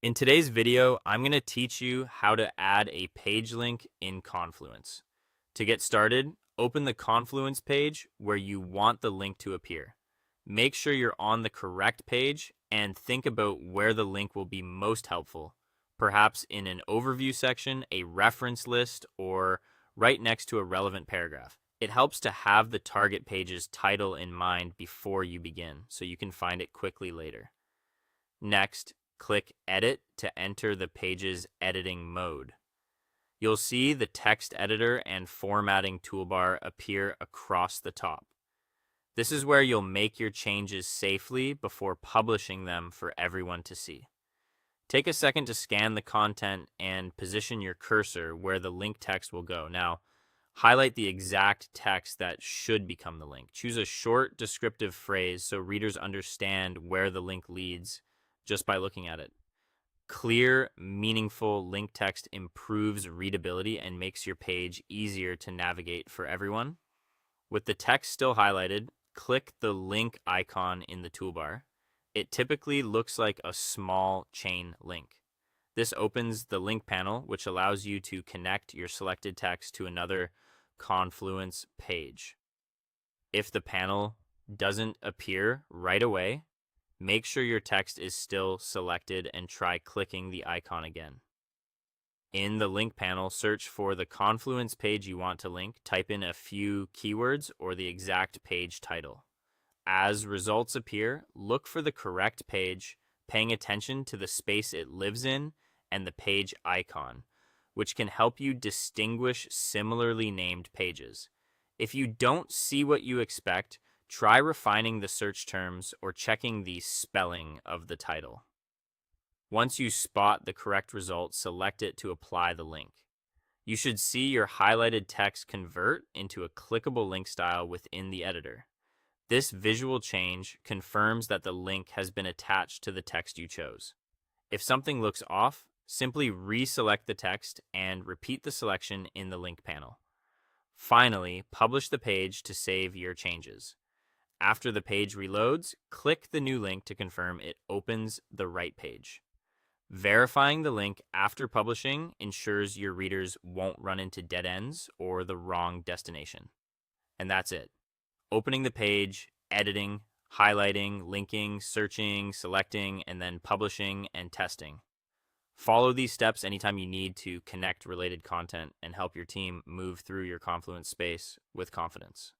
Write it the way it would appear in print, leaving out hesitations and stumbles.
In today's video, I'm going to teach you how to add a page link in Confluence. To get started, open the Confluence page where you want the link to appear. Make sure you're on the correct page and think about where the link will be most helpful, perhaps in an overview section, a reference list, or right next to a relevant paragraph. It helps to have the target page's title in mind before you begin, so you can find it quickly later. Next, click Edit to enter the page's editing mode. You'll see the text editor and formatting toolbar appear across the top. This is where you'll make your changes safely before publishing them for everyone to see. Take a second to scan the content and position your cursor where the link text will go. Now, highlight the exact text that should become the link. Choose a short descriptive phrase so readers understand where the link leads just by looking at it. Clear, meaningful link text improves readability and makes your page easier to navigate for everyone. With the text still highlighted, click the link icon in the toolbar. It typically looks like a small chain link. This opens the link panel, which allows you to connect your selected text to another Confluence page. If the panel doesn't appear right away, make sure your text is still selected and try clicking the icon again. In the link panel, search for the Confluence page you want to link, type in a few keywords or the exact page title. As results appear, look for the correct page, paying attention to the space it lives in and the page icon, which can help you distinguish similarly named pages. If you don't see what you expect, try refining the search terms or checking the spelling of the title. Once you spot the correct result, select it to apply the link. You should see your highlighted text convert into a clickable link style within the editor. This visual change confirms that the link has been attached to the text you chose. If something looks off, simply reselect the text and repeat the selection in the link panel. Finally, publish the page to save your changes. After the page reloads, click the new link to confirm it opens the right page. Verifying the link after publishing ensures your readers won't run into dead ends or the wrong destination. And that's it. Opening the page, editing, highlighting, linking, searching, selecting, and then publishing and testing. Follow these steps anytime you need to connect related content and help your team move through your Confluence space with confidence.